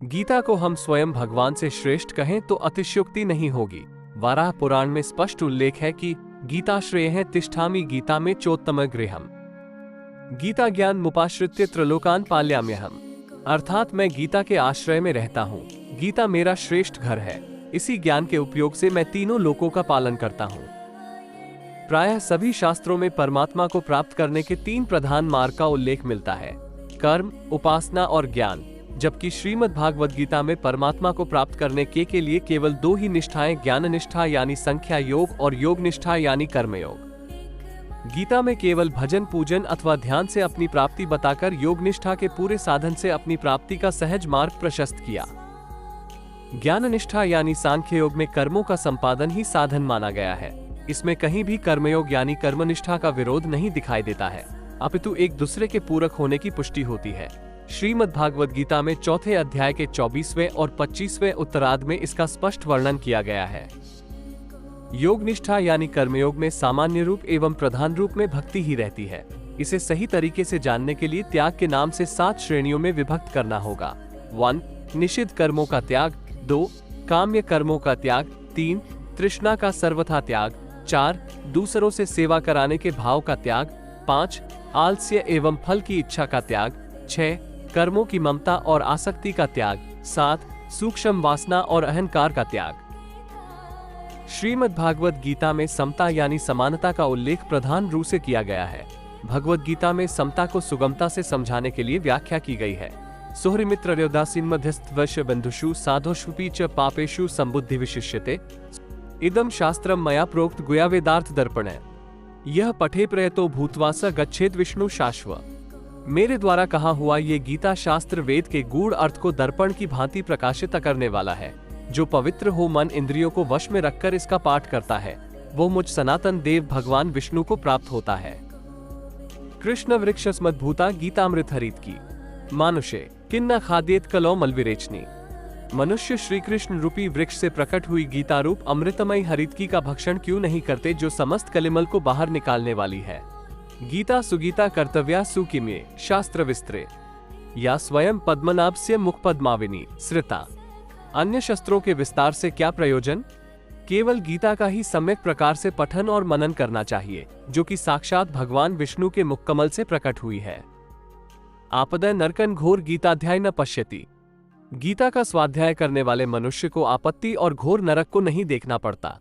गीता को हम स्वयं भगवान से श्रेष्ठ कहें तो अतिशयोक्ति नहीं होगी। वाराह पुराण में स्पष्ट उल्लेख है कि गीता श्रेयः तिष्ठामि गीता में चोत्तम गृहम, गीता ज्ञान मुपाश्रित्य त्रलोकान पालयाम्यहम्, अर्थात मैं गीता के आश्रय में रहता हूँ, गीता मेरा श्रेष्ठ घर है। इसी ज्ञान के उपयोग से मैं तीनों लोकों का पालन करता हूँ। प्रायः सभी शास्त्रों में परमात्मा को प्राप्त करने के तीन प्रधान मार्ग का उल्लेख मिलता है, कर्म, उपासना और ज्ञान, जबकि श्रीमद् भागवत गीता में परमात्मा को प्राप्त करने के लिए केवल दो ही निष्ठाएं, ज्ञान निष्ठा यानी संख्या योग और योग निष्ठा यानी कर्मयोग। गीता में केवल भजन पूजन अथवा ध्यान से अपनी प्राप्ति बताकर योग निष्ठा के पूरे साधन से अपनी प्राप्ति का सहज मार्ग प्रशस्त किया। ज्ञान निष्ठा यानी सांख्य योग में कर्मों का संपादन ही साधन माना गया है। इसमें कहीं भी कर्मयोग यानी कर्मनिष्ठा का विरोध नहीं दिखाई देता है, अपितु एक दूसरे के पूरक होने की पुष्टि होती है। श्रीमद् भागवत गीता में चौथे अध्याय के 24वें और 25वें उत्तरार्ध में इसका स्पष्ट वर्णन किया गया है। योग निष्ठा यानी कर्मयोग में सामान्य रूप एवं प्रधान रूप में भक्ति ही रहती है। इसे सही तरीके से जानने के लिए त्याग के नाम से 7 श्रेणियों में विभक्त करना होगा। 1. निषिद्ध कर्मों का त्याग, 2. काम्य कर्मों का त्याग, 3. तृष्णा का सर्वथा त्याग, 4. दूसरों से सेवा कराने के भाव का त्याग, 5. आलस्य एवं फल की इच्छा का त्याग, 6. कर्मों की ममता और आसक्ति का त्याग, 7. सूक्ष्म वासना और अहंकार का त्याग। श्रीमद् भागवत गीता में समता यानी समानता का उल्लेख प्रधान रूप से किया गया है। भगवत गीता में समता को सुगमता से समझाने के लिए व्याख्या की गई है। सुहृमित्रयोदासीन मध्यस्थ वश बंधुषु साधुष्वपि च पापेषु संबुद्धि विशिष्यते, इदं शास्त्रम मया प्रोक्त गुया वेदार्थ दर्पण है, यह पठे प्रयतो भूत्वा स गच्छेद विष्णु शाश्व। मेरे द्वारा कहा हुआ ये गीता शास्त्र वेद के गूढ़ अर्थ को दर्पण की भांति प्रकाशित करने वाला है। जो पवित्र हो मन इंद्रियों को वश में रखकर इसका पाठ करता है, वो मुझ सनातन देव भगवान विष्णु को प्राप्त होता है। कृष्ण वृक्षस्मद्भूता गीतामृत हरित की, मानुषे किन्ना खाद्येत कलौ मलविरेचनी। मनुष्य श्री कृष्ण रूपी वृक्ष से प्रकट हुई गीता रूप अमृतमय हरितकी का भक्षण क्यों नहीं करते, जो समस्त कलिमल को बाहर निकालने वाली है। गीता सुगीता कर्तव्या सुकिम्ये शास्त्र विस्त्रे, या स्वयं पद्मनाभस्य मुख पद्माविनी श्रिता। अन्य शस्त्रों के विस्तार से क्या प्रयोजन? केवल गीता का ही सम्यक प्रकार से पठन और मनन करना चाहिए, जो कि साक्षात भगवान विष्णु के मुखकमल से प्रकट हुई है। आपदय नरकन घोर गीताध्याय न पश्यति। गीता का स्वाध्याय करने वाले मनुष्य को आपत्ति और घोर नरक को नहीं देखना पड़ता।